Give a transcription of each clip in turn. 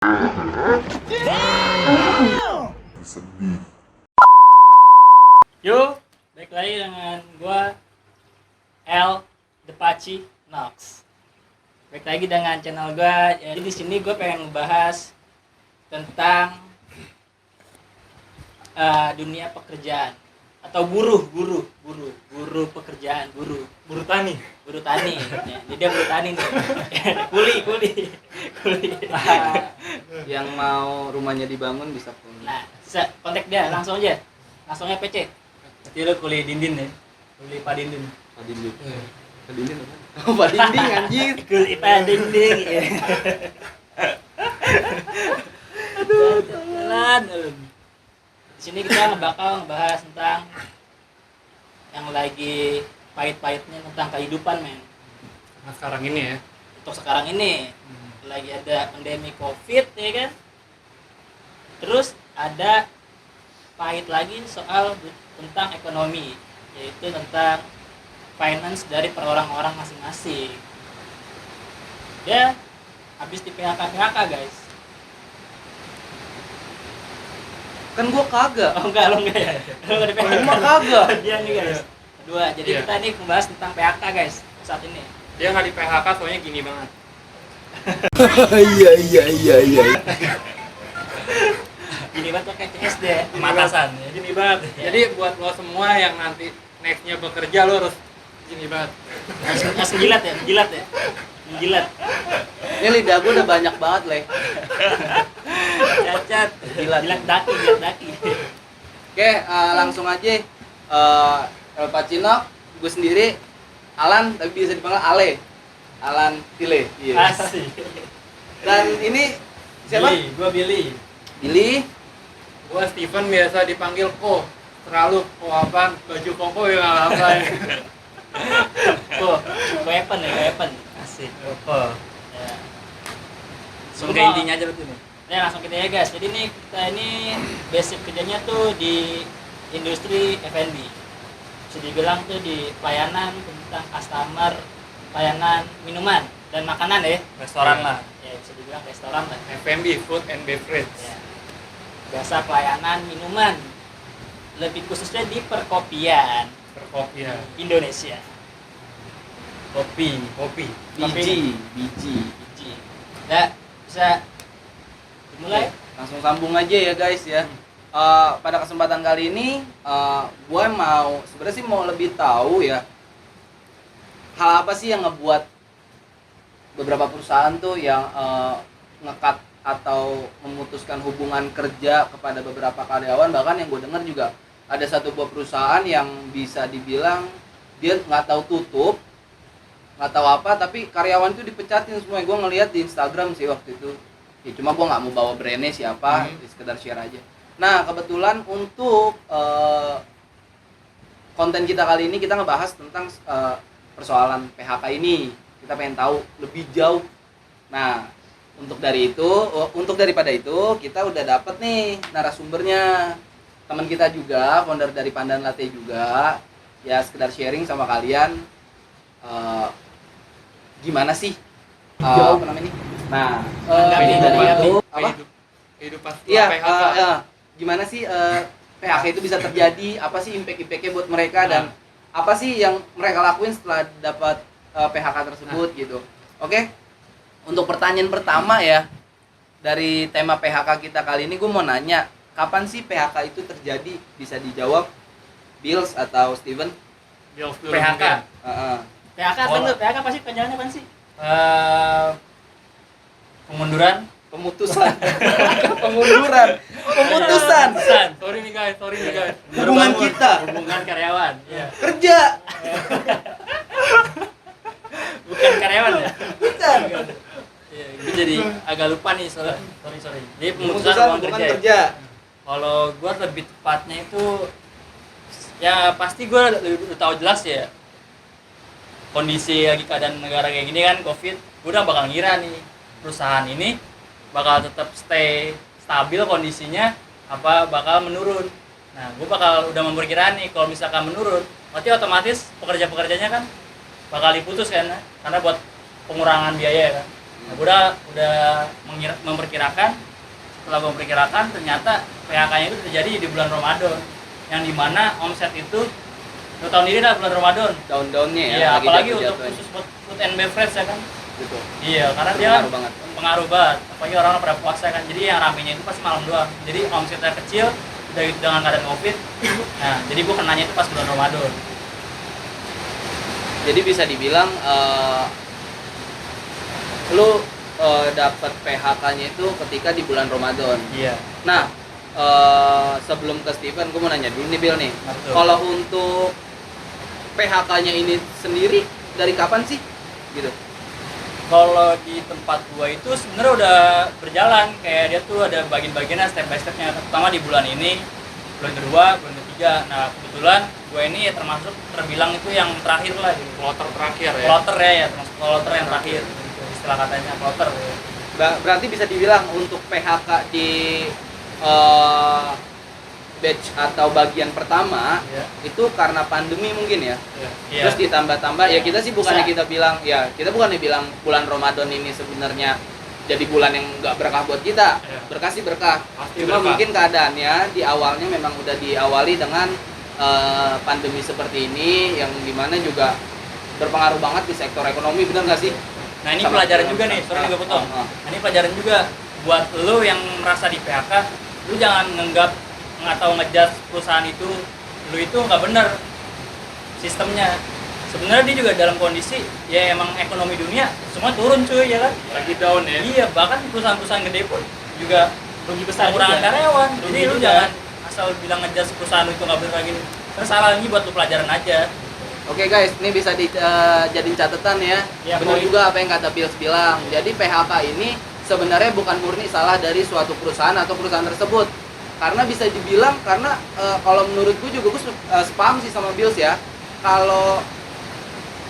Yo, balik lagi dengan gua L Depaci Nox. Balik lagi dengan channel gua. Jadi di sini gua pengen ngebahas tentang dunia pekerjaan atau buruh pekerjaan, buruh tani. Ya, jadi dia buruh tani nih. kuli. Yang mau rumahnya dibangun bisa pun. Nah, bisa kontak dia langsung aja PC. Nanti lu kuli dinding ya, kuli Pak Dinding. Pak Dinding. Pak Dinding apa? Oh, Pak Dinding anjir. Kuli Pak Dinding. Ya. Aduh, jalan. Di sini kita bakal ngebahas tentang yang lagi pahit-pahitnya tentang kehidupan, men. Nah, sekarang ini ya. Untuk sekarang ini lagi ada pandemi Covid, ya kan? Terus ada pahit lagi soal tentang ekonomi, yaitu tentang finance dari per orang-orang masing-masing. Dia habis di PHK guys. Kan gua kagak. Oh enggak ya. Lu enggak di PHK. Gua kagak. Dia nih guys. Kedua, jadi Iya. kita ini membahas tentang PHK guys saat ini. Dia nggak di PHK soalnya gini banget. Iya. Gini banget pakai CSD, pematasan. Ya. Gini banget. Iya. Jadi buat lo semua yang nanti nextnya bekerja lo harus gini banget. Langsung jilat ya. Jilat. Ini lidah gua udah banyak banget, Le. Cacat. Jilat. Jilat daki. Oke, langsung aja. El Pacino, gue sendiri Alan, tapi bisa dipanggil Ale. Alan Tile. Iya. Asik. Dan ini siapa? Billy. Billy. Gua Steven biasa dipanggil Ko. Terlalu Ko apaan? Baju koko ya nggak apa ya. Weapon. Asik. Ya. Langsung ke intinya aja betul nih. Ya langsung kita ya guys. Jadi kita ini basic kerjanya tuh di industri F&B. Bisa dibilang tuh di pelayanan tentang customer, pelayanan minuman dan makanan ya. Restoran lah. Ya bisa dibilang restoran lah. F&B, food and beverage. Ya. Biasa pelayanan minuman. Lebih khususnya di perkopian Perkopian. Indonesia. Kopi. Biji. Biji. Nah, bisa dimulai. Langsung sambung aja ya guys ya. Pada kesempatan kali ini gue sebenarnya mau lebih tahu ya, hal apa sih yang ngebuat beberapa perusahaan tuh yang ngekat atau memutuskan hubungan kerja kepada beberapa karyawan. Bahkan yang gue dengar juga ada satu buah perusahaan yang bisa dibilang dia nggak tahu tutup, nggak tahu apa, tapi karyawan tuh dipecatin semua. Gue ngeliat di Instagram sih waktu itu ya, cuma gue nggak mau bawa brandnya siapa, sekedar share aja. Nah, kebetulan untuk konten kita kali ini kita ngebahas tentang persoalan PHK ini. Kita pengen tahu lebih jauh. Nah, untuk daripada itu kita udah dapet nih narasumbernya. Teman kita juga, founder dari Pandan Latte juga. Ya, sekedar sharing sama kalian gimana sih apa namanya? Nah, Kehidupan setelah Iya, PHK. gimana sih PHK itu bisa terjadi? Apa sih impact-nya buat mereka dan apa sih yang mereka lakuin setelah dapat PHK tersebut gitu? Oke. Untuk pertanyaan pertama ya dari tema PHK kita kali ini, gue mau nanya, kapan sih PHK itu terjadi? Bisa dijawab Bills atau Steven? PHK. PHK apa tuh? PHK pasti panjangannya apa sih? Pemunduran. Pemutusan. Pemutusan. Sorry nih guys. Hubungan kita. Hubungan karyawan. Iya. Kerja. Bukan karyawan ya? Bukan. Iya, gue jadi agak lupa nih sorry. Jadi Pemutusan pemutusan hubungan kerja. kerja. Kalau gue lebih tepatnya itu ya pasti gue udah tahu jelas ya kondisi lagi keadaan negara kayak gini kan, Covid. Gue udah bakal ngira nih perusahaan ini bakal tetap stay stabil kondisinya apa bakal menurun. Nah, gue bakal udah memperkirakan nih kalau misalkan menurun, berarti otomatis pekerja-pekerjanya kan bakal diputus kan, karena buat pengurangan biaya kan. Nah, gue udah memperkirakan, setelah gue memperkirakan ternyata PHK-nya itu terjadi di bulan Ramadan, yang dimana omset itu lo tahun ini lah bulan Ramadan. Daun-daunnya ya. Iya, lagi apalagi untuk jatuh-jatuhnya. khusus buat food and beverage ya kan. Gitu. Iya, karena dia Berpengaruh banget. pengaruh banget. Apalagi orang pada puasa kan. Jadi yang ramenya itu pasti malam doang. Jadi omsetnya kecil, udah gitu dengan keadaan Covid. Nah, jadi gua kenanya itu pas bulan Ramadan. Jadi bisa dibilang lu dapat PHK-nya itu ketika di bulan Ramadan. Iya. Nah, sebelum ke Steven, gue mau nanya dulu nih Bill nih. Betul. Kalau untuk PHK-nya ini sendiri dari kapan sih? Gitu. Kalau di tempat gua itu sebenarnya udah berjalan, kayak dia tuh ada bagian-bagiannya step by stepnya. Pertama di bulan ini, bulan kedua, bulan ketiga. Nah kebetulan gua ini ya termasuk terbilang itu yang terakhir lah gitu. Kloter terakhir ya. Kloter ya, termasuk kloter yang terakhir. Gitu, istilah katanya kloter. Ya. Berarti bisa dibilang untuk PHK di batch atau bagian pertama Iya. itu karena pandemi mungkin ya. Iya. Terus ditambah-tambah ya kita sih bukannya Bisa. kita bilang ya kita bukannya bilang bulan Ramadan ini sebenarnya jadi bulan yang nggak berkah buat kita. Iya. Berkah sih berkah. Pasti Cuma berkah. mungkin keadaannya di awalnya memang udah diawali dengan pandemi seperti ini yang dimana juga berpengaruh banget di sektor ekonomi, benar nggak sih? Nah ini Sama pelajaran dalam- juga nih, sorry gue potong. Oh, oh. Nah, ini pelajaran juga buat lo yang merasa di PHK, lu jangan nganggap atau ngejudge perusahaan itu, lu itu nggak bener sistemnya. Sebenarnya dia juga dalam kondisi ya emang ekonomi dunia semua turun cuy ya kan. Lagi down ya. Iya bahkan perusahaan-perusahaan gede pun juga Rugi besar kekurangan juga. karyawan. Rugi Jadi lu juga. jangan asal bilang ngejudge perusahaan lu itu nggak bener lagi. Terus salah lagi buat lu pelajaran aja. Oke guys, ini bisa dijadiin catatan ya. Ya, Benar poin. juga apa yang kata Bills bilang. Jadi PHK ini sebenarnya bukan murni salah dari suatu perusahaan atau perusahaan tersebut. Karena bisa dibilang karena kalau menurut gue juga gue sepaham sih sama Bills ya. Kalau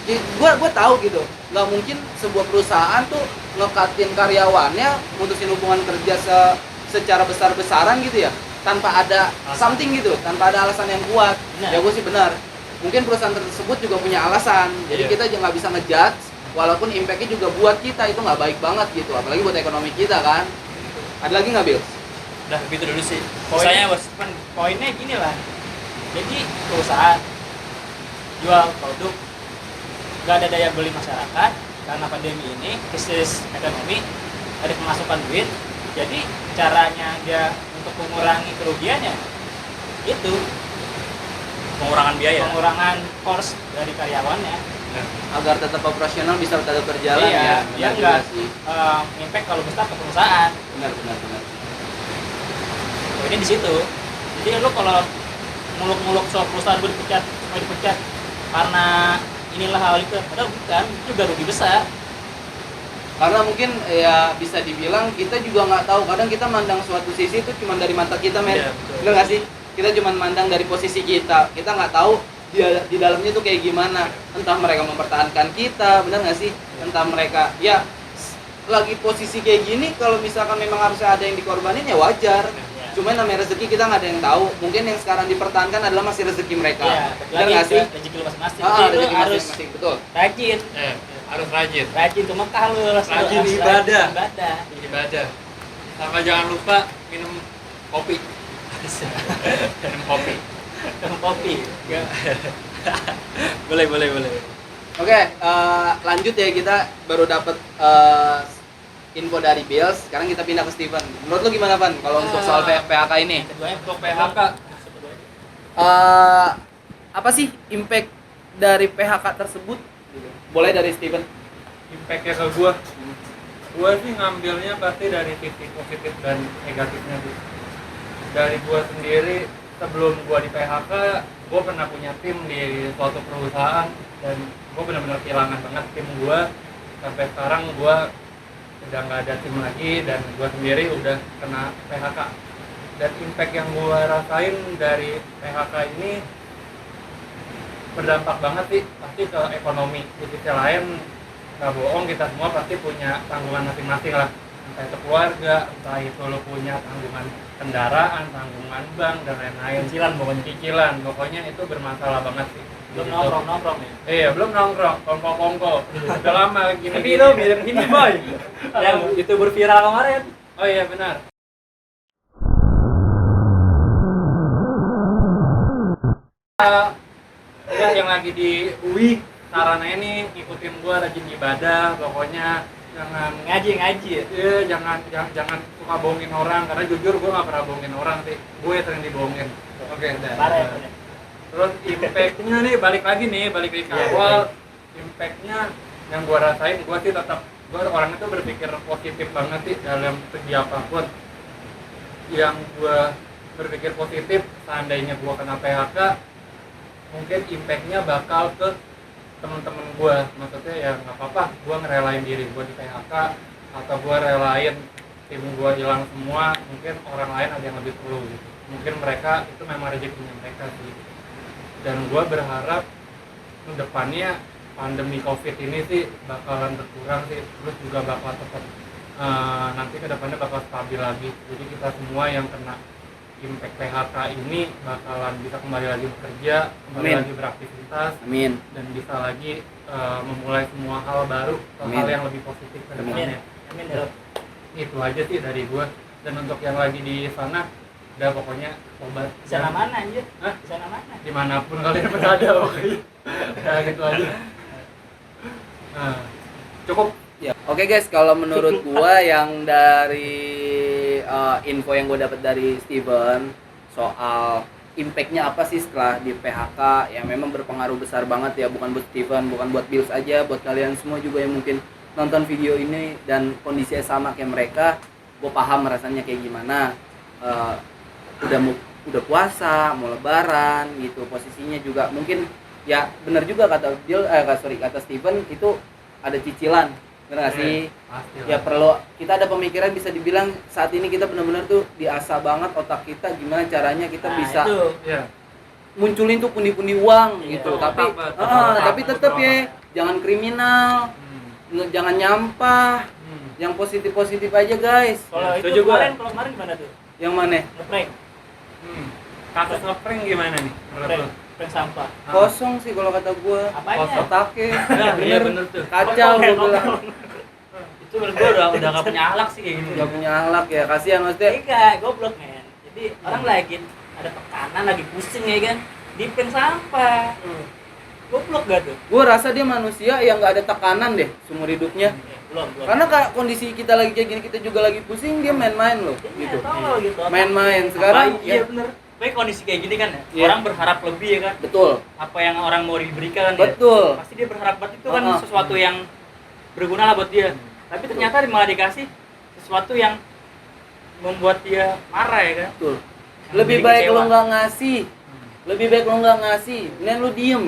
gue tahu gitu, nggak mungkin sebuah perusahaan tuh ngekatin karyawannya, mutusin hubungan kerja secara besar-besaran gitu ya, tanpa ada something gitu, tanpa ada alasan yang kuat. Benar. Ya gue sih benar. Mungkin perusahaan tersebut juga punya alasan. Jadi Iya. kita juga nggak bisa ngejudge, walaupun impactnya juga buat kita itu nggak baik banget gitu, apalagi buat ekonomi kita kan. Ada lagi nggak Bill? Udah gitu dulu sih. Poin- Misalnya bos kan Poinnya gini lah, jadi perusahaan jual produk nggak ada daya beli masyarakat karena pandemi ini, krisis ekonomi, ada pemasukan duit, jadi caranya dia untuk mengurangi kerugiannya itu pengurangan biaya. pengurangan cost dari karyawannya. Agar tetap operasional bisa tetap berjalan Iya, ya. dia Benar juga nggak sih. impact kalau besar ke perusahaan. Benar. Poinnya di situ. Jadi lu kalau muluk-muluk soal perusahaan gue dipecat, semua dipecat karena inilah hal itu, padahal bukan, itu juga rugi besar. Karena mungkin ya bisa dibilang kita juga nggak tahu. Kadang kita mandang suatu sisi itu cuma dari mata kita, men. Iya, betul. Benar nggak sih? Kita cuma mandang dari posisi kita. Kita nggak tahu di dalamnya tuh kayak gimana. Entah mereka mempertahankan kita, benar nggak sih? Entah mereka ya lagi posisi kayak gini. Kalau misalkan memang harusnya ada yang dikorbanin ya wajar. Cuman namanya rezeki kita nggak ada yang tahu. Mungkin yang sekarang dipertahankan adalah masih rezeki mereka. Iya, Benar nggak sih? rezeki lu masing-masing. Ah, Jadi lu rezeki harus masing-masing, betul. rajin, Harus rajin. rajin ke Mekah lu, harus Rajin harus ibadah. ibadah. Ibadah. Sama jangan lupa minum kopi. Minum kopi. Minum kopi. boleh. Oke, lanjut ya, kita baru dapat info dari Bills. Sekarang kita pindah ke Steven. Menurut lu gimana, Van? Kalau untuk soal PHK ini? Keduanya Untuk PHK Apa sih impact dari PHK tersebut? Boleh dari Steven. Impactnya ke gua sih ngambilnya pasti dari sisi positif dan negatifnya sih. Dari gua sendiri, sebelum gua di PHK, gua pernah punya tim di suatu perusahaan dan gua benar-benar kehilangan banget tim gua. Sampai sekarang gua udah nggak ada tim lagi dan gua sendiri udah kena PHK. Dan impact yang gua rasain dari PHK ini berdampak banget sih pasti ke ekonomi. Di sisi lain nggak bohong, kita semua pasti punya tanggungan masing-masing lah, entah itu keluarga, entah itu lo punya tanggungan kendaraan, tanggungan bank dan lain-lain, Cicilan pokoknya. cicilan, pokoknya itu bermasalah banget sih. Belum Gitu. nongkrong ya. Iya, belum nongkrong, kongko-kongko. Udah lama gini. Tapi lu mirip ini boy. Yang YouTuber viral kemarin. Oh iya benar. Ya yang lagi di UI, sarannya nih ikutin gua rajin ibadah, pokoknya jangan Ngaji ya. iya, jangan suka bohongin orang, karena jujur gua nggak pernah bohongin orang sih. Gue yang sering dibohongin. Oke, udah. Parah ya. Terus impact-nya nih balik lagi ke awal. Impact-nya yang gua rasain, gua sih tetap gua orang itu berpikir positif banget sih dalam segi apapun. Yang gua berpikir positif, seandainya gua kena PHK, mungkin impact-nya bakal ke teman-teman gua. Maksudnya ya nggak apa-apa, gua ngerelain diri gua di PHK atau gua relain tim gua hilang semua, mungkin orang lain ada yang lebih perlu gitu. Mungkin mereka itu memang rezekinya mereka sih. Dan gue berharap kedepannya pandemi COVID ini sih bakalan berkurang sih, terus juga bakal tetap nanti kedepannya bakal stabil lagi. Jadi kita semua yang kena impact PHK ini bakalan bisa kembali lagi bekerja, kembali Amin. lagi beraktivitas, Amin. dan bisa lagi memulai semua hal baru, Amin. hal yang lebih positif ke depannya. Amin ya. Rob. Itu aja sih dari gue. Dan untuk yang lagi di sana, udah pokoknya obat. Di sana mana anjir? Hah? Di sana mana? Dimanapun kalian berada pokoknya. Ya gitu aja. Nah, cukup. Ya. Oke guys, kalau menurut gua yang dari info yang gua dapat dari Steven soal impact-nya apa sih setelah di PHK, yang memang berpengaruh besar banget ya, bukan buat Steven, bukan buat Bills aja, buat kalian semua juga yang mungkin nonton video ini dan kondisinya sama kayak mereka. Gua paham rasanya kayak gimana. Udah puasa, mau lebaran gitu, posisinya juga mungkin ya benar juga kata kata Steven, itu ada cicilan, benar nggak sih? Pasti Ya perlu kita ada pemikiran, bisa dibilang saat ini kita benar-benar tuh diasah banget otak kita gimana caranya kita Nah, bisa itu. ya. munculin tuh pundi-pundi uang Iya. gitu. Betul, Tapi betul, tapi betul, tetap betul. ya jangan kriminal, jangan nyampah, yang positif-positif aja guys. Kalau itu Setuju gua. kemarin gimana tuh? Yang mana? Ngeprank. Kasus ngeprank gimana nih menurut Prank. lo? Prank sampah. Kosong sih kalau kata gua. Apanya? Otaknya. Nah, iya bener tuh. Kacau gua bilang. Itu menurut gua udah gak punya akhlak sih kayak gitu. Gak punya akhlak ya, kasihan maksudnya. Enggak, goblok men. Jadi orang lagi ada tekanan, lagi pusing ya kan. Di prank sampah. Goblok gak tuh? Gua rasa dia manusia yang nggak ada tekanan deh seumur hidupnya. Belum. Karena kondisi kita lagi kayak gini, kita juga lagi pusing, dia main-main loh Iya, gitu. tolol gitu. Main-main sekarang Iya ya, bener. Tapi kondisi kayak gini kan ya, Iya. orang berharap lebih ya kan. betul. Apa yang orang mau diberikan ya. Betul. Pasti dia berharap banget itu kan Oh, oh. sesuatu yang berguna lah buat dia. Tapi ternyata malah dikasih sesuatu yang membuat dia marah ya kan. Betul. Lebih Jadi baik kecewa. lo nggak ngasih. Lebih baik lo nggak ngasih. Mending lo diem.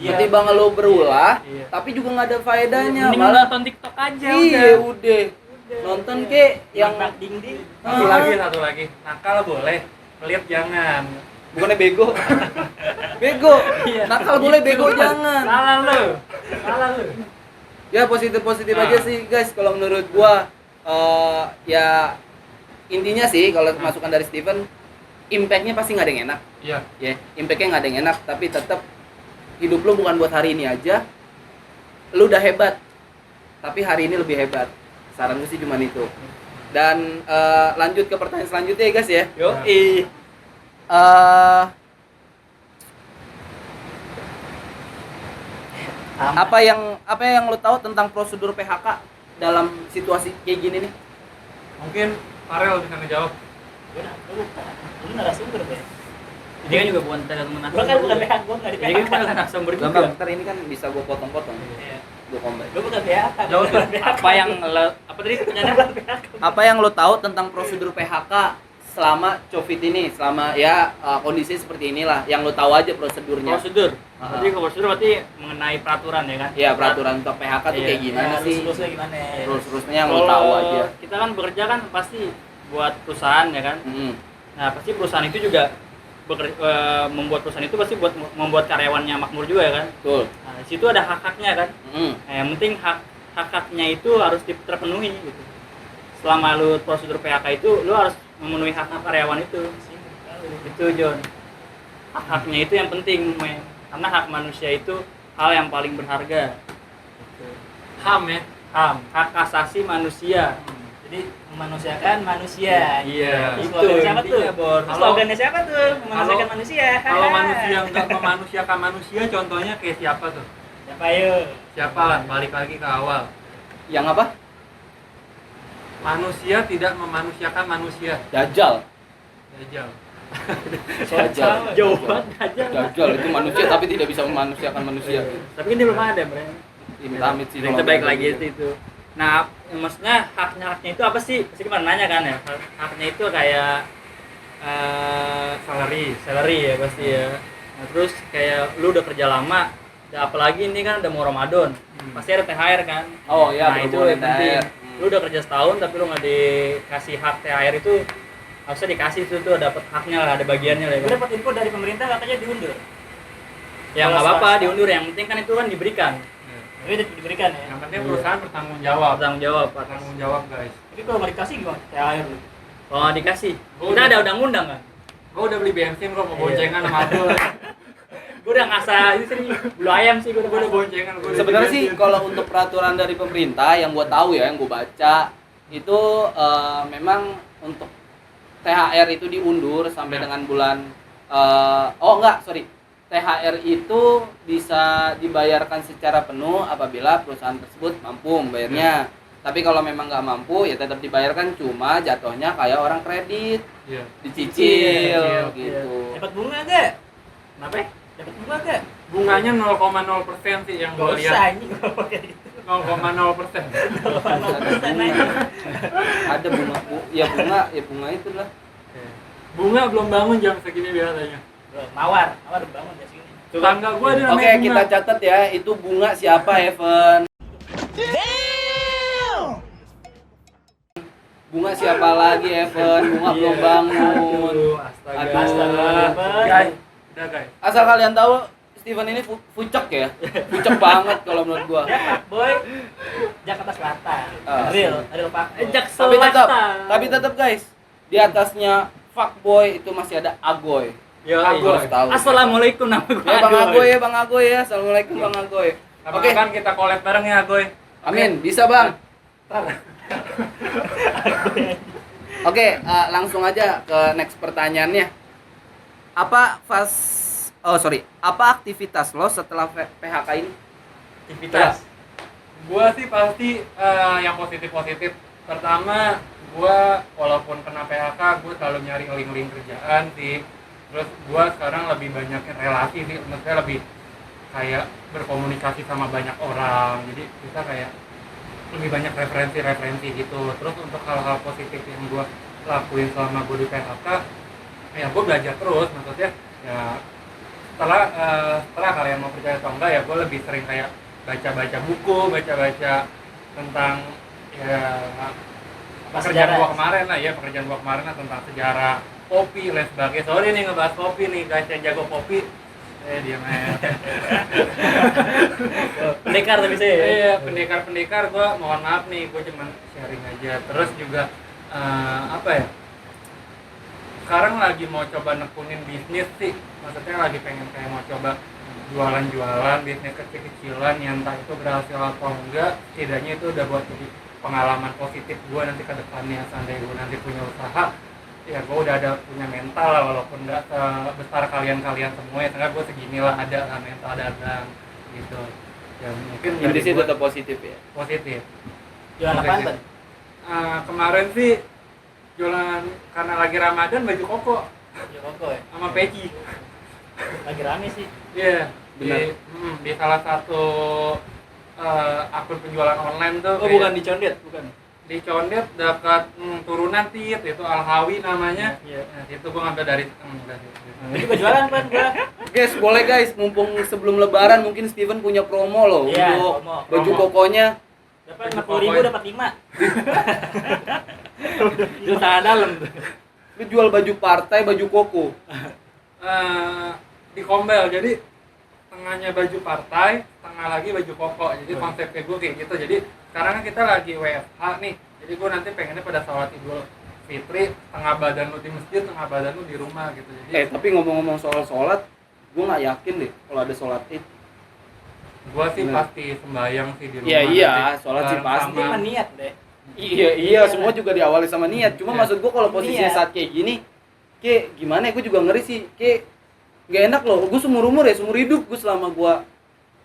Iya. Ketimbang lo berulah, Iya. tapi juga nggak ada faedahnya. Mending Malah nonton TikTok aja iya udah. Nonton kek yang yang ding-ding. Satu lagi. Nakal boleh, pelit jangan. bukannya bego. Bego. Iya. Nakal boleh, bego Gitu. jangan. Salah lu. Salah lu. Ya positif-positif Nah. aja sih guys kalau menurut gua. Ya intinya sih kalau masukan dari Steven, impact-nya pasti nggak ada yang enak Iya. ya, impact-nya nggak ada yang enak, tapi tetap hidup lu bukan buat hari ini aja. Lu udah hebat, tapi hari ini lebih hebat. Saran gue sih cuma itu. Dan lanjut ke pertanyaan selanjutnya ya guys ya. Yo, Apa yang lu tahu tentang prosedur PHK dalam situasi kayak gini nih? Mungkin Farel bisa ngejawab. Lu narasumber deh. Ini kan juga bukan teman Gua kan bukan PHK, gua enggak di Jadi kan PHK. bukan narasumber juga. Gampang, ntar ini kan bisa gua potong-potong. Iya. Gua combine. Gua bukan PHK. Jauh gua bukan PHK. apa yang apa tadi pertanyaannya? Apa yang lo tahu tentang prosedur PHK selama COVID ini, selama ya kondisi seperti inilah, yang lo tahu aja prosedurnya. Prosedur. Ah. Berarti kalau prosedur berarti mengenai peraturan ya kan? Ya peraturan untuk PHK tuh Iya. kayak gimana Ya, sih? Terusnya gimana? Terus-terusnya yang lo Kalau tahu aja. kita kan bekerja kan pasti buat perusahaan ya kan. Mm-mm. Nah pasti perusahaan itu juga membuat perusahaan itu pasti buat membuat karyawannya makmur juga ya kan. Betul. Nah di situ ada hak-haknya kan. Mm-mm. Nah, yang penting hak-haknya itu harus terpenuhi gitu. Selama lu prosedur PHK itu lu harus memenuhi hak karyawan itu. Itu John. Hak-haknya itu yang penting, men. Karena hak manusia itu hal yang paling berharga. Gitu. HAM ya. HAM, hak asasi manusia. Jadi memanusiakan manusia. Iya. Itu Itu slogannya siapa tuh? intinya, Bor. Kalau- Slogannya siapa tuh? Memanusiakan kalau- manusia. Kalau manusia nggak memanusiakan manusia, contohnya kayak siapa tuh? Siapa yuk? Siapa lah? Balik lagi ke awal. Yang apa? Manusia tidak memanusiakan manusia. Dajjal. Dajjal. Dajjal. Jauh banget aja. Dajjal itu manusia tapi tidak bisa memanusiakan manusia. Tapi ini belum ada, Bre. Amit sih. Yang terbaik lagi itu. Nah, maksudnya haknya itu apa sih? Pasti kemarin nanya kan ya. Haknya itu kayak salary ya pasti ya. Nah, terus kayak lu udah kerja lama, apalagi ini kan udah mau Ramadan, pasti ada THR kan. Oh iya, Nah itu berhubungan yang penting. THR. Lu udah kerja setahun tapi lu nggak dikasih hak THR itu, harusnya dikasih itu tuh, dapat haknya lah, ada bagiannya lah. Gue Ya, dapat info dari pemerintah katanya diundur. ya nggak apa-apa diundur, yang penting kan itu kan diberikan. Tapi diberikan ya. Yang penting perusahaan bertanggung jawab. Bertanggung jawab. Bertanggung jawab guys. Tapi kalau nggak dikasih gimana? THR lu. Kalau nggak dikasih, Oh, kita udah. ada undang-undang kan. Gue udah beli bensin, gue mau Iya. boncengan sama Abdul. Gue udah ngasah itu sih bulu ayam sih gue Gue udah boncengan. Gua udah Sebenarnya beli sih bensin. kalau untuk peraturan dari pemerintah yang gue tahu ya, yang gue baca itu memang untuk THR itu diundur sampai Ya. dengan bulan THR itu bisa dibayarkan secara penuh apabila perusahaan tersebut mampu membayarnya. Tapi kalau memang nggak mampu ya tetap dibayarkan, cuma jatuhnya kayak orang kredit, Iya. dicicil Iya. gitu. Dapat bunga gak? Kenapa ya? Dapat bunga gak? Bunganya 0,0% sih yang Gak gue usah lihat. ini kalau kayak gitu. 0,0%. Ada bunga, ya bunga itulah. Bunga belum bangun jam segini biasanya. Bro, mawar bangun di sini. Tetangga gue ada Oke, namanya kita Bunga. catat ya, itu bunga siapa, Evan? Bunga siapa lagi, Evan? Bunga belum bangun. Aduh, astaga. Astaga. Guys, udah guys. Asal kalian tahu, Steven ini fucek ya, fucek banget kalau menurut gua. Ya Pak Boy, Jakarta Selatan. Ah, Real Pak. Jaksel Tapi tetap guys, di atasnya fuckboy itu masih ada agoy. Yo, Agoy. Harus tahu. Assalamualaikum, nama gue Ya Bang Agoy ya, Bang Agoy ya. Assalamualaikum Bang Agoy. Oke, Kapan kita collab bareng ya, Goy? amin. Bisa Bang. Oke, langsung aja ke next pertanyaannya. Apa apa aktivitas lo setelah PHK ini? aktivitas. Gua sih pasti yang positif-positif. Pertama, gua walaupun kena PHK, gua selalu nyari link-link kerjaan sih. Terus gua sekarang lebih banyakin relasi sih, maksudnya lebih kayak berkomunikasi sama banyak orang. Jadi kita kayak lebih banyak referensi gitu. Terus untuk hal-hal positif yang gua lakuin selama gua di PHK, ya gua belajar terus. Maksudnya ya setelah kalian mau percaya atau enggak, ya gua lebih sering kayak baca buku, baca tentang ya pekerjaan gua kemarin lah tentang sejarah kopi, les sebagainya. Sorry nih ngebahas kopi nih guys, yang jago kopi diam aja. Pendekar tapi saya. Iya, pendekar gua mohon maaf nih, gua cuman sharing aja. Terus juga apa ya, sekarang lagi mau coba nekunin bisnis sih, maksudnya lagi pengen kayak mau coba jualan bisnis kecil-kecilan, yang entah itu berhasil atau enggak, setidaknya itu udah buat jadi pengalaman positif gua nanti ke depannya. Seandainya gua nanti punya usaha, ya gue udah ada punya mental lah, walaupun nggak sebesar kalian semua ya, karena gue seginilah ada lah mental dagang gitu ya. Mungkin Inti dari sih gua tetap positif ya. positif. Jualan apaan tuh? Kemarin sih jualan, karena lagi Ramadan, baju koko Ya koko ya. sama peci. Lagi rame sih. Iya, Benar. di salah satu akun penjualan online tuh. Oh, kayak bukan di Condet, bukan. di Condet dapat turunan tit, itu Alhawi namanya. Iya. Nah, itu gue ngambil dari Gue juga jualan kan gua. Guys, boleh guys, mumpung sebelum lebaran mungkin Steven punya promo loh Iya, untuk promo. baju Promo. kokonya. Dapat 50.000 dapat 5. Itu tanah dalam tuh. Lu jual baju partai, baju koko. di Kombel, jadi tengahnya baju partai, tengah lagi baju koko. Jadi konsepnya gue kayak gitu. Jadi sekarang kan kita lagi WFH nih, jadi gue nanti pengennya pada sholat Idul Fitri, tengah badan lu di masjid, tengah badan lu di rumah gitu. Jadi Tapi ngomong-ngomong soal sholat, gue nggak yakin deh kalau ada sholat id. Gua sih Bener. pasti sembahyang sih di rumah. Iya, iya, nanti. sholat sih Bareng pasti. Ini sama- mah niat deh. Iya, semua juga diawali sama niat. Cuma Iya. maksud gue kalau posisinya Iya. saat kayak gini, kayak gimana ya, gue juga ngeri sih. Kayak gak enak loh. Gue seumur umur ya, seumur hidup gue selama gue,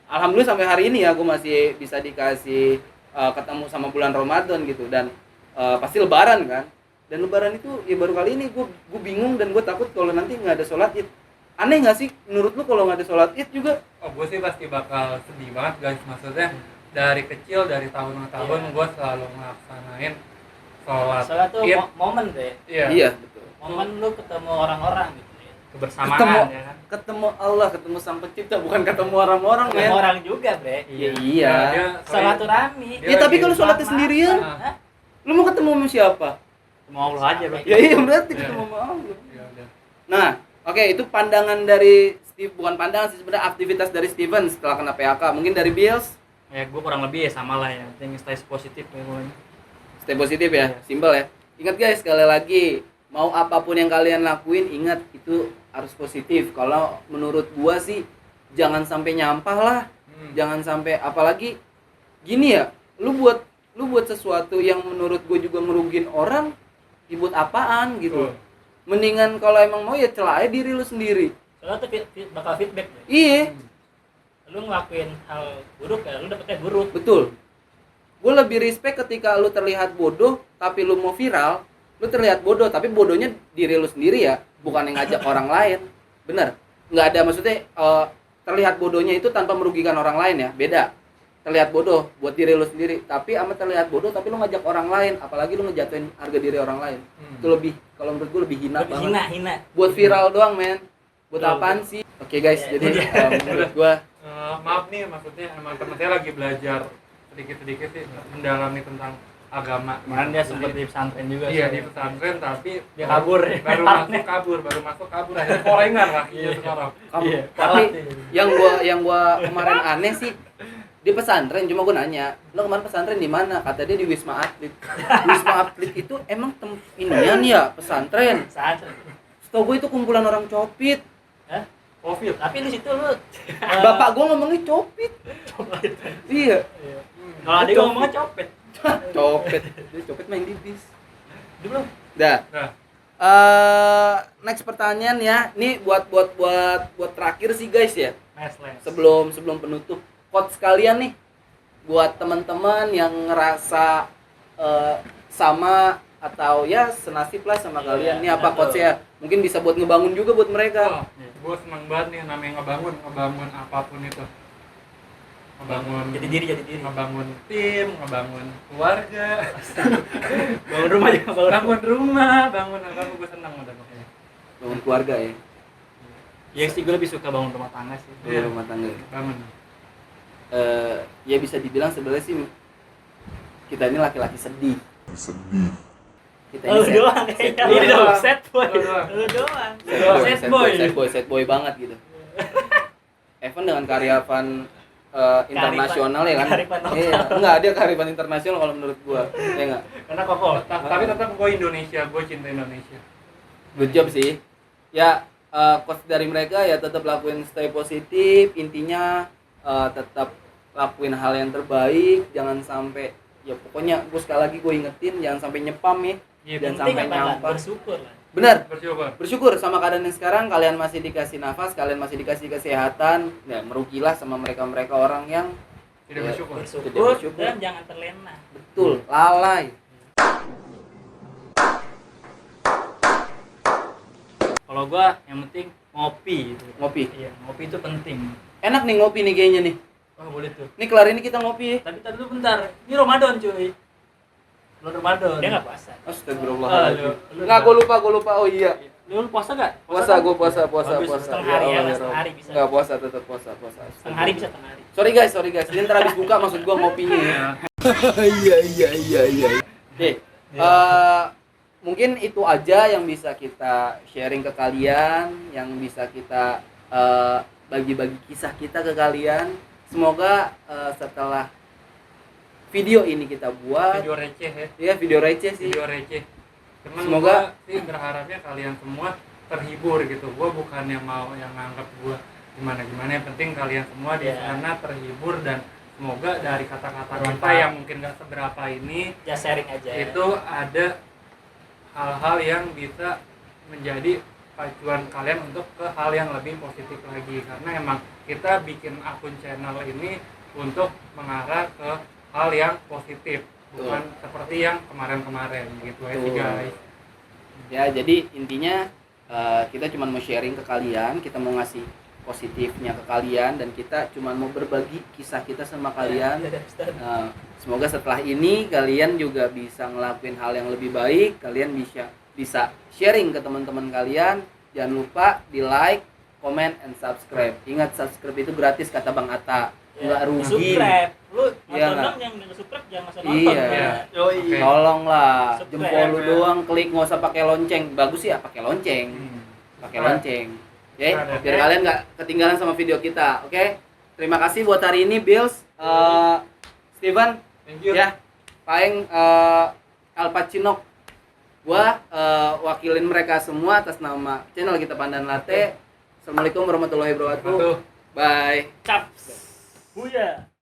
alhamdulillah sampai hari ini ya gue masih bisa dikasih ketemu sama bulan Ramadan gitu. Dan pasti lebaran kan. Dan lebaran itu ya baru kali ini gue bingung dan gue takut kalau nanti nggak ada sholat id. Aneh nggak sih menurut lu kalau nggak ada sholat id juga? Oh, gue sih pasti bakal sedih banget guys. Maksudnya dari kecil, dari tahun ke tahun Iya. gue selalu ngelaksanain sholat Soalnya tuh id. momen deh. Iya. Iya betul. Momen lu ketemu orang-orang gitu ya. Kebersamaan Ketemu. ya kan. Ketemu Allah, ketemu Sang Pencipta, bukan ketemu orang-orang Ketemu men. orang juga, Bre. Iya. Nah, dia Silaturahmi. Dia Ya tapi lagi- kalau sholatnya sendirian, Nah, lu mau ketemu sama siapa? Mau Allah aja bro. Ya iya berarti Iya. ketemu sama Allah. ya udah. Nah, oke itu pandangan dari Steve, bukan pandangan sih sebenarnya, aktivitas dari Steven setelah kena PHK. Mungkin dari Bills, Ya gue kurang lebih ya sama lah ya. Yang stay positif ya pokoknya. stay positif ya, Iya. simple ya. Ingat guys, sekali lagi, mau apapun yang kalian lakuin, ingat itu harus positif. Kalau menurut gua sih, jangan sampai nyampah lah. Jangan sampai, apalagi gini ya, lu buat sesuatu yang menurut gue juga ngerugin orang, buat apaan gitu. Betul. Mendingan kalau emang mau ya celah aja diri lu sendiri. Soalnya tuh bakal feedback deh. Iya, Lu ngelakuin hal buruk ya, lu dapetnya buruk. betul. Gue lebih respect ketika lu terlihat bodoh tapi lu mau viral. Lu terlihat bodoh tapi bodohnya diri lu sendiri ya, bukan yang ngajak orang lain. Bener, nggak ada maksudnya terlihat bodohnya itu tanpa merugikan orang lain ya, beda. Terlihat bodoh buat diri lu sendiri, tapi amat terlihat bodoh tapi lu ngajak orang lain, apalagi lu ngejatuhin harga diri orang lain. Itu lebih, kalau menurut gue lebih hina Lebih banget. hina. Buat viral doang men, buat Betul, apaan sih? Oke guys, Ya, jadi menurut gue Maaf nih, maksudnya emang teman saya lagi belajar sedikit-sedikit sih mendalami tentang agama. Kemarin dia sempat di pesantren juga. Iya sih. di pesantren tapi Dia kabur ya. baru masuk kabur akhirnya korengan kakinya Iya. sekarang. Iya. tapi Kalah yang gua kemarin aneh sih di pesantren, cuma gue nanya, lo kemarin pesantren di mana? Kata dia di Wisma Atlet. Wisma Atlet itu emang inian ya pesantren. Saat Setahu gue itu kumpulan orang copit. Covid. tapi di situ lu Bapak gue ngomongnya copit. Iya, Kalau ada Copet. ngomongnya copet. copet. Dia copet main di bis. dulu Dah. Nah, Next pertanyaan ya. Nih buat terakhir sih guys ya. mesles. Sebelum penutup, quotes kalian nih buat teman-teman yang ngerasa sama atau ya senasib lah sama Iya, kalian. Ini apa betul. quotes ya? Mungkin bisa buat ngebangun juga buat mereka. gue seneng banget nih namanya ngebangun apapun itu. Jadi diri. Ngebangun tim, ngebangun keluarga, Bangun rumah juga bangun rumah, bangun apa gue seneng udah pokoknya. Bangun keluarga ya. Ya sih gue lebih suka bangun rumah tangga sih. Bangun rumah tangga. Bangun. Ya bisa dibilang sebenarnya sih kita ini laki-laki sedih. Kita Lu sad- doang sad kayaknya. boy. Ini dong set boy. Lu doang. Lu doang. Sad boy banget gitu. Evan dengan kearifan internasional ya kan? kearifan lokal. Iya, enggak dia kearifan internasional kalau menurut gua. Ya enggak? Karena koko. Tapi tetap gue Indonesia, gue cinta Indonesia. Good job sih. Ya, quotes dari mereka ya tetap lakuin stay positif, intinya tetap lakuin hal yang terbaik, jangan sampai ya pokoknya gue sekali lagi gue ingetin jangan sampai nyepam ya. Iya, Dan Penting sampai apa enggak? nyampah. Bersyukur lah. Benar. bersyukur. Bersyukur sama keadaan yang sekarang, kalian masih dikasih nafas, kalian masih dikasih kesehatan. Ya, merugilah sama mereka-mereka orang yang Tidak Ya, bersyukur. Bersyukur, Tidak bersyukur. dan jangan terlena. betul lalai. Kalau gue yang penting ngopi gitu. Ngopi. Iya, ngopi itu penting. Enak nih ngopi nih kayaknya nih. Oh boleh tuh. Nih kelar ini kita ngopi ya. Tapi tadi dulu bentar. Ini Ramadan cuy. Belum Ramadan. Dia enggak puasa. Astagfirullahaladzim. Lu Enggak, gue lupa. Oh iya. Lu puasa gak? Puasa, gue puasa. Bagus, setengah hari ya, Allah, setengah hari bisa. Enggak puasa, tetap puasa. Setengah hari bisa setengah hari. Sorry guys. Ini ntar habis buka maksud gua ngopinya ya. Iya. Oke. Mungkin itu aja yang bisa kita sharing ke kalian, yang bisa kita bagi-bagi kisah kita ke kalian. Semoga setelah video ini kita buat Video receh ya. ya video receh sih. Video receh. Cuman Semoga- gua sih berharapnya kalian semua terhibur gitu. Gua bukan yang mau yang nganggap gua gimana yang penting kalian semua di Iya. sana terhibur, dan semoga dari kata-kata kita Bermanfaat. yang mungkin gak seberapa ini Ya sharing aja. itu ada hal-hal yang bisa menjadi pacuan kalian untuk ke hal yang lebih positif lagi, karena emang kita bikin akun channel ini untuk mengarah ke hal yang positif, bukan seperti yang kemarin-kemarin gitu aja sih Betul. guys. Ya, jadi intinya kita cuma mau sharing ke kalian, kita mau ngasih positifnya ke kalian, dan kita cuma mau berbagi kisah kita sama kalian. Ya, Ustaz. Semoga setelah ini kalian juga bisa ngelakuin hal yang lebih baik, kalian bisa sharing ke teman-teman kalian. Jangan lupa di like, comment, and subscribe. Ingat, subscribe itu gratis kata Bang Atta, nggak Ya, rugi. subscribe. Lu Iya, nonton nggak? dong, yang nggak subscribe jangan masa nonton. Iya. Ya. Yoi. Oke. Tolonglah, Subscribe, jempol lu ya. doang, klik, nggak usah pakai lonceng. Bagus ya pakai lonceng, pakai lonceng. Oke, Nah, biar kalian nggak ketinggalan sama video kita. Oke, terima kasih buat hari ini, Bills, Steven, Thank you. ya, Paeng, Al Pacino. Gua wakilin mereka semua atas nama channel kita Pandan Latte. Assalamualaikum warahmatullahi wabarakatuh. Wabarakatuh. Bye. Caps. Buya.